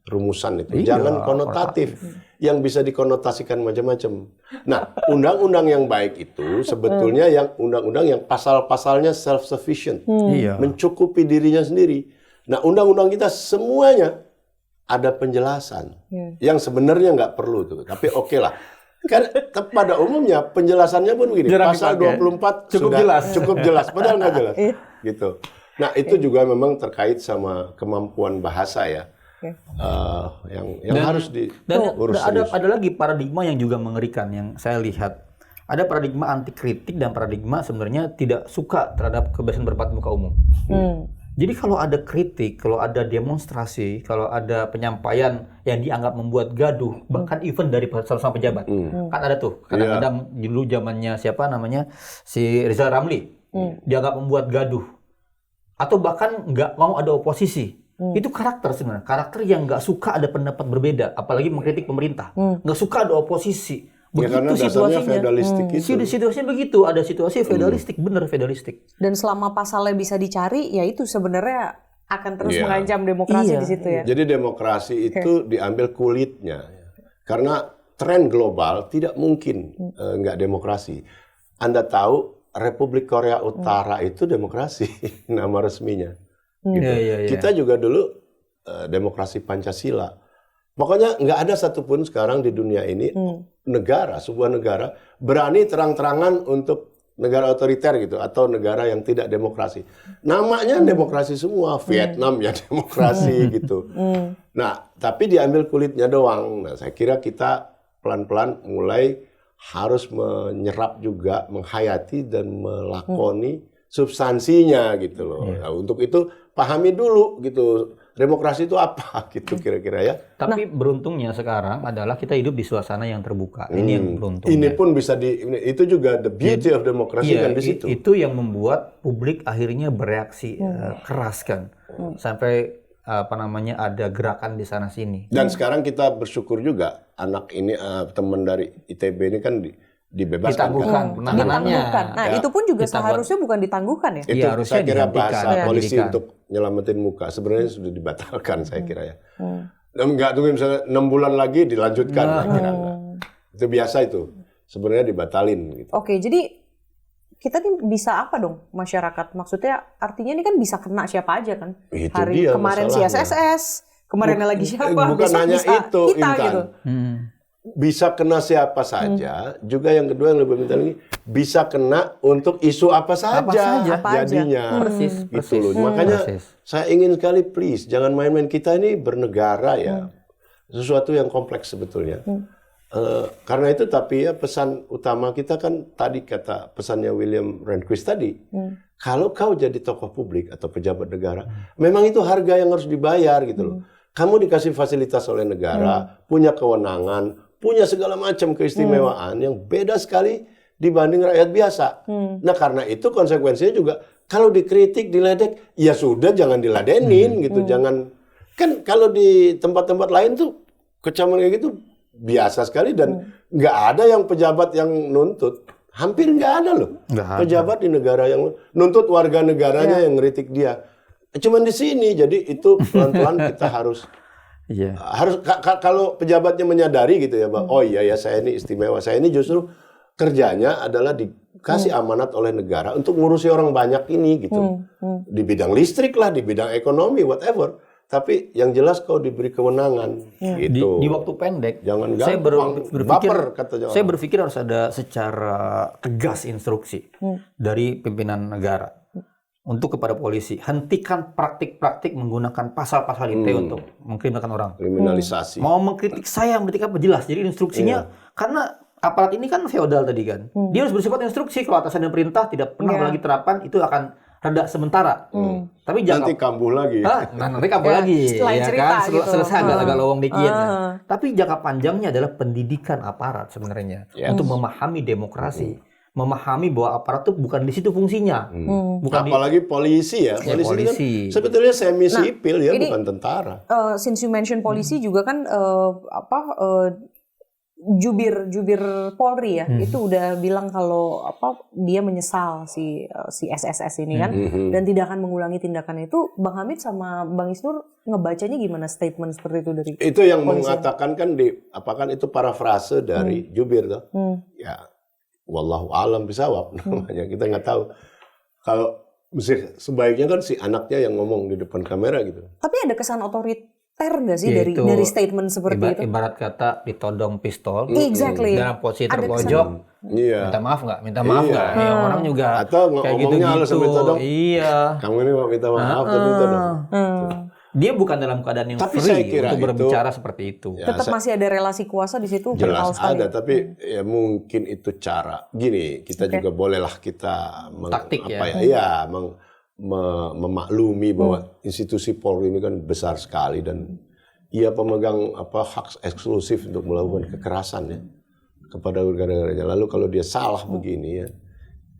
Rumusan itu. Jangan konotatif. Yang bisa dikonotasikan macam-macam. Nah, undang-undang yang baik itu sebetulnya yang undang-undang yang pasal-pasalnya self-sufficient. Mencukupi dirinya sendiri. Nah, undang-undang kita semuanya ada penjelasan. Yang sebenarnya nggak perlu tuh. Tapi oke lah. Kan pada umumnya penjelasannya pun begini, pasal 24 cukup jelas, padahal nggak jelas, gitu. Nah itu juga memang terkait sama kemampuan bahasa ya, yang harus diurus. Ada lagi paradigma yang juga mengerikan yang saya lihat. Ada paradigma anti kritik dan paradigma sebenarnya tidak suka terhadap kebebasan berpendapat muka umum. Jadi kalau ada kritik, kalau ada demonstrasi, kalau ada penyampaian yang dianggap membuat gaduh, bahkan even dari sama pejabat, kan ada tuh kadang-kadang dulu zamannya siapa namanya si Rizal Ramli, dianggap membuat gaduh, atau bahkan nggak mau ada oposisi. Itu karakter sebenarnya, karakter yang nggak suka ada pendapat berbeda, apalagi mengkritik pemerintah, nggak suka ada oposisi. Begitu situasinya, situasinya begitu, ada situasi feudalistik, bener feudalistik. Dan selama pasalnya bisa dicari, ya itu sebenarnya akan terus mengancam demokrasi di situ ya. Jadi demokrasi itu diambil kulitnya, karena tren global tidak mungkin nggak demokrasi. Anda tahu Republik Korea Utara itu demokrasi, nama resminya. Gitu. Kita juga dulu demokrasi Pancasila. Pokoknya nggak ada satupun sekarang di dunia ini sebuah negara berani terang-terangan untuk negara otoriter gitu atau negara yang tidak demokrasi. Namanya demokrasi semua, Vietnam ya demokrasi gitu. Nah, tapi diambil kulitnya doang. Nah, saya kira kita pelan-pelan mulai harus menyerap juga, menghayati dan melakoni substansinya gitu loh. Nah, untuk itu pahami dulu gitu demokrasi itu apa gitu kira-kira ya. Tapi beruntungnya sekarang adalah kita hidup di suasana yang terbuka. Ini yang beruntung. Ini pun bisa itu juga the beauty of demokrasi kan di situ. Itu yang membuat publik akhirnya bereaksi keras kan. Sampai ada gerakan di sana sini. Dan sekarang kita bersyukur juga anak ini teman dari ITB ini kan dibebaskan. Ditangguhkan penanganannya. Nah, itu pun juga seharusnya bukan ditangguhkan ya. Itu harusnya saya kira bahasa polisi dihentikan. untuk nyelamatin muka sebenarnya sudah dibatalkan saya kira ya. Enggak tunggu misalnya 6 bulan lagi dilanjutkan saya kira enggak. Itu biasa itu. Sebenarnya dibatalin gitu. Oke, jadi kita nih bisa apa dong masyarakat? Maksudnya artinya ini kan bisa kena siapa aja kan? Itu Hari dia kemarin si masalahnya. SSS, kemarinnya lagi siapa? Bukan Besok hanya bisa itu, kita Intan. gitu. Bisa kena siapa saja, juga yang kedua yang lebih penting lagi bisa kena untuk isu apa saja, Apa aja. jadinya. Persis. Gitu loh. Makanya saya ingin sekali please jangan main-main, kita ini bernegara ya. Sesuatu yang kompleks sebetulnya. Karena itu tapi ya pesan utama kita kan tadi kata pesannya William Rehnquist tadi. Kalau kau jadi tokoh publik atau pejabat negara, memang itu harga yang harus dibayar gitu loh. Kamu dikasih fasilitas oleh negara, punya kewenangan, punya segala macam keistimewaan yang beda sekali dibanding rakyat biasa. Nah karena itu konsekuensinya juga kalau dikritik, diledek, ya sudah jangan diladenin gitu. Jangan, kan kalau di tempat-tempat lain tuh kecaman kayak gitu biasa sekali dan nggak ada yang pejabat yang nuntut. Hampir nggak ada loh pejabat di negara yang nuntut warga negaranya yang ngeritik dia. Cuman di sini, jadi itu pelan-pelan kita harus kalau pejabatnya menyadari gitu ya, Bang. Oh iya ya, saya ini istimewa. Saya ini justru kerjanya adalah dikasih amanat oleh negara untuk ngurusi orang banyak ini gitu. Di bidang listrik lah, di bidang ekonomi, whatever. Tapi yang jelas kau diberi kewenangan gitu. Di waktu pendek, Jangan saya berpikir, baper kata saya berpikir harus ada secara tegas instruksi dari pimpinan negara untuk kepada polisi, hentikan praktik-praktik menggunakan pasal-pasal ITE untuk mengkriminalkan orang. Kriminalisasi. Mau mengkritik saya, mengkritik apa jelas. Jadi instruksinya, karena aparat ini kan feodal tadi kan, dia harus bersifat instruksi. Kalau atasan dan perintah tidak pernah lagi terapan, itu akan reda sementara. Tapi jangan Nanti kambuh lagi. nanti kambuh lagi, selain cerita kan? gitu. Selesai agak lowong dikit. Tapi jangka panjangnya adalah pendidikan aparat sebenarnya untuk memahami demokrasi. Memahami bahwa aparat itu bukan di situ fungsinya. Bukan apalagi polisi ya. Polisi. Kan sebetulnya semi sipil ya, bukan tentara. Since you mention polisi juga kan jubir Polri ya, itu udah bilang kalau dia menyesal si SSS ini kan, dan tidak akan mengulangi tindakan itu. Bang Hamid sama Bang Isnur ngebacanya gimana statement seperti itu dari itu yang polisi mengatakan kan itu parafrase dari jubir tuh. Ya, wallahu alam bisawab namanya, kita nggak tahu. Kalau sebaiknya kan si anaknya yang ngomong di depan kamera gitu. Tapi ada kesan otoriter nggak sih dari statement seperti itu? Ibarat kata ditodong pistol, exactly. dalam posisi terpojok, minta maaf nggak? Ya, orang juga atau kayak ngomongnya gitu-gitu. Iya. Kamu ini mau minta maaf tapi itu dong. Dia bukan dalam keadaan yang tapi free saya kira untuk berbicara seperti itu. Ya, tetap masih ada relasi kuasa di situ. Jelas ada, tapi ya mungkin itu cara. Gini, kita juga bolehlah kita memaklumi bahwa institusi Polri ini kan besar sekali dan ia pemegang hak eksklusif untuk melakukan kekerasan ya kepada warga-negaranya. Lalu kalau dia salah begini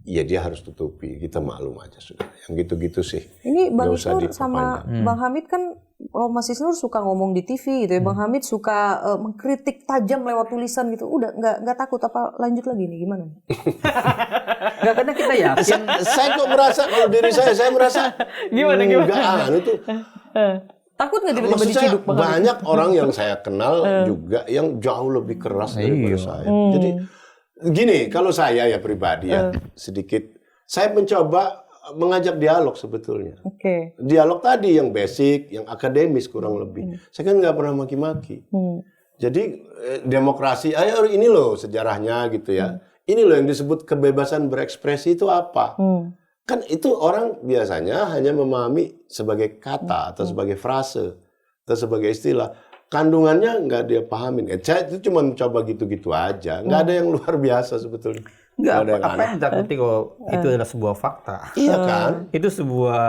ya dia harus tutupi. Kita maklum aja sudah. Yang gitu-gitu sih. Ini Bang Isnur sama Bang Hamid kan, kalau Mas Isnur suka ngomong di TV gitu ya, Bang Hamid suka mengkritik tajam lewat tulisan gitu. Udah nggak takut apa lanjut lagi nih gimana? Nggak, karena kita yakin. Saya kok merasa kalau diri saya merasa gimana? Itu takut nggak tiba-tiba diciduk? Banyak orang yang saya kenal juga yang jauh lebih keras daripada saya. Jadi gini, kalau saya ya pribadi sedikit, saya mencoba mengajak dialog sebetulnya. Dialog tadi yang basic, yang akademis kurang lebih. Saya kan nggak pernah maki-maki. Jadi demokrasi, ini loh sejarahnya gitu ya. Ini loh yang disebut kebebasan berekspresi itu apa? Kan itu orang biasanya hanya memahami sebagai kata atau sebagai frase atau sebagai istilah. Kandungannya nggak dia pahamin. Saya itu cuma mencoba gitu-gitu aja. Nggak ada yang luar biasa sebetulnya. Enggak, Nggak ada yang apa yang ditakuti kalau itu adalah sebuah fakta. Iya kan? Itu sebuah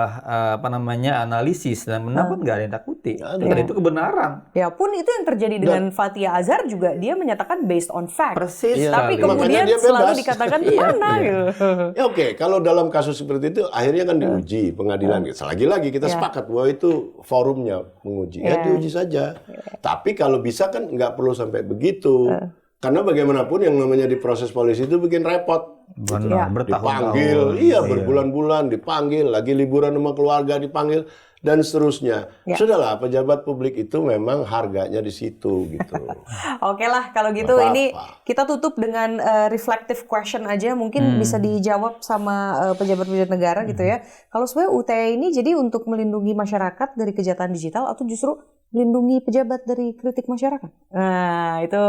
analisis dan pendapat nggak ada yang takuti. Dan itu kebenaran. Ya pun itu yang terjadi dengan Fathia Azhar juga, dia menyatakan based on fact. Persis. Tapi sekali. kemudian Makanya dia selalu bebas. dikatakan mana gitu. Ya oke, kalau dalam kasus seperti itu akhirnya kan diuji pengadilan. Lagi-lagi kita sepakat bahwa itu forumnya menguji. Ya diuji saja. Tapi kalau bisa kan nggak perlu sampai begitu. Karena bagaimanapun yang namanya diproses polisi itu bikin repot. Benar, bertahun-tahun. Dipanggil, berbulan-bulan dipanggil, lagi liburan sama keluarga dipanggil, dan seterusnya. Sudahlah, pejabat publik itu memang harganya di situ gitu. Oke lah, kalau gitu ini kita tutup dengan reflective question aja, mungkin bisa dijawab sama pejabat-pejabat negara gitu ya. Kalau sebenarnya UTE ini jadi untuk melindungi masyarakat dari kejahatan digital atau justru melindungi pejabat dari kritik masyarakat? Nah, itu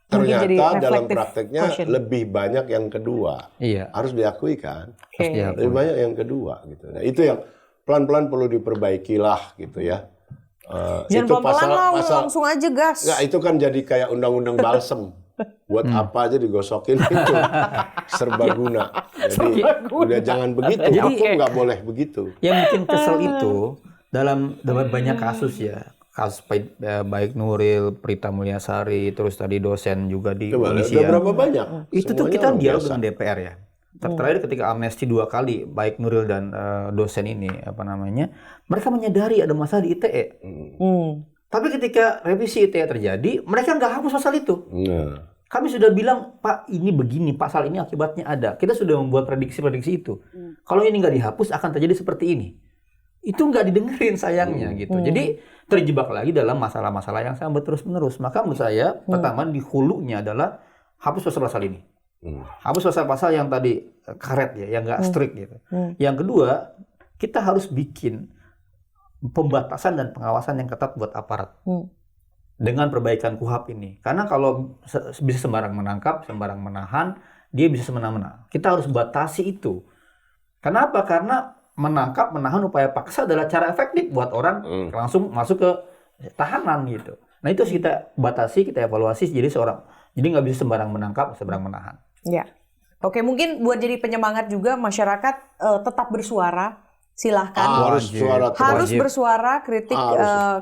ternyata dalam prakteknya lebih banyak yang kedua. Iya. Harus diakui kan. Okay. Lebih banyak yang kedua gitu. Nah, itu yang pelan-pelan perlu diperbaiki lah gitu ya. Jangan itu pelan-pelan langsung aja gas. Enggak, itu kan jadi kayak undang-undang balsem. Buat apa aja digosokin itu. Serbaguna. Jadi udah jangan begitu. Hukum nggak boleh begitu. Yang bikin kesel itu dalam banyak kasus ya. Kasus baik Nuril, Prita Mulyasari, terus tadi dosen juga di polisi. Udah berapa banyak? Itu tuh kita dialog dengan DPR ya. Terakhir ketika amnesti 2 kali, baik Nuril dan dosen ini, mereka menyadari ada masalah di ITE. Tapi ketika revisi ITE terjadi, mereka nggak hapus pasal itu. Kami sudah bilang, Pak, ini begini, pasal ini akibatnya ada. Kita sudah membuat prediksi-prediksi itu. Kalau ini nggak dihapus, akan terjadi seperti ini. Itu nggak didengerin sayangnya gitu. Jadi terjebak lagi dalam masalah-masalah yang sampai terus-menerus. Maka menurut saya, pertama di hulunya adalah hapus pasal-pasal ini. Hapus pasal-pasal yang tadi karet ya, yang nggak strict gitu. Yang kedua, kita harus bikin pembatasan dan pengawasan yang ketat buat aparat. Dengan perbaikan KUHP ini. Karena kalau bisa sembarang menangkap, sembarang menahan, dia bisa semena-mena. Kita harus batasi itu. Kenapa? Karena menangkap, menahan, upaya paksa adalah cara efektif buat orang langsung masuk ke tahanan gitu. Nah itu harus kita batasi, kita evaluasi jadi nggak bisa sembarang menangkap, sembarang menahan. Ya, oke, mungkin buat jadi penyemangat juga masyarakat tetap bersuara, silahkan. Harus bersuara, kritik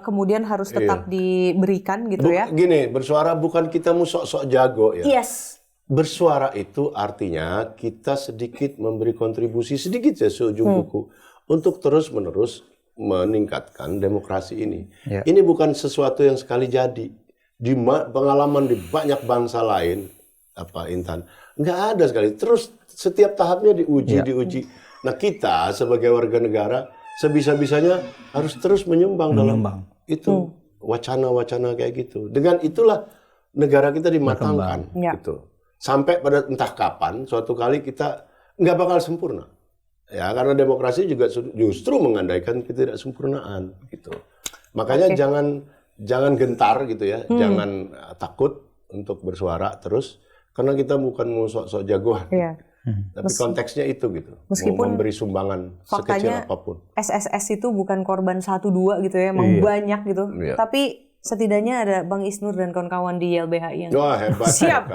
kemudian harus tetap diberikan gitu ya. Gini, bersuara bukan kita mau sok-sok jago ya. Yes. Bersuara itu artinya kita sedikit memberi kontribusi sedikit ya seujung kuku untuk terus-menerus meningkatkan demokrasi ini. Ini bukan sesuatu yang sekali jadi. Di pengalaman di banyak bangsa lain, Intan, nggak ada sekali. Terus setiap tahapnya diuji. Nah kita sebagai warga negara sebisa-bisanya harus terus menyumbang dalam itu wacana-wacana kayak gitu. Dengan itulah negara kita dimatangkan gitu. Sampai pada entah kapan, suatu kali kita nggak bakal sempurna. Ya, karena demokrasi juga justru mengandaikan ketidaksempurnaan gitu. Makanya jangan gentar gitu ya, jangan takut untuk bersuara terus, karena kita bukan mau sok-sok jagoan. Tapi konteksnya itu gitu. Meskipun mau memberi sumbangan sekecil apapun. SSS itu bukan korban 1-2 gitu ya, emang banyak gitu. Tapi setidaknya ada Bang Isnur dan kawan-kawan di YLBHI yang siap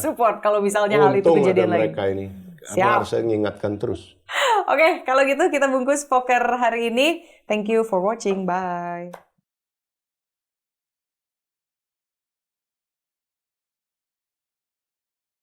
support kalau misalnya hal itu kejadian lagi. Mereka ini. Siap. Harus saya mengingatkan terus. Oke, kalau gitu kita bungkus poker hari ini. Thank you for watching. Bye.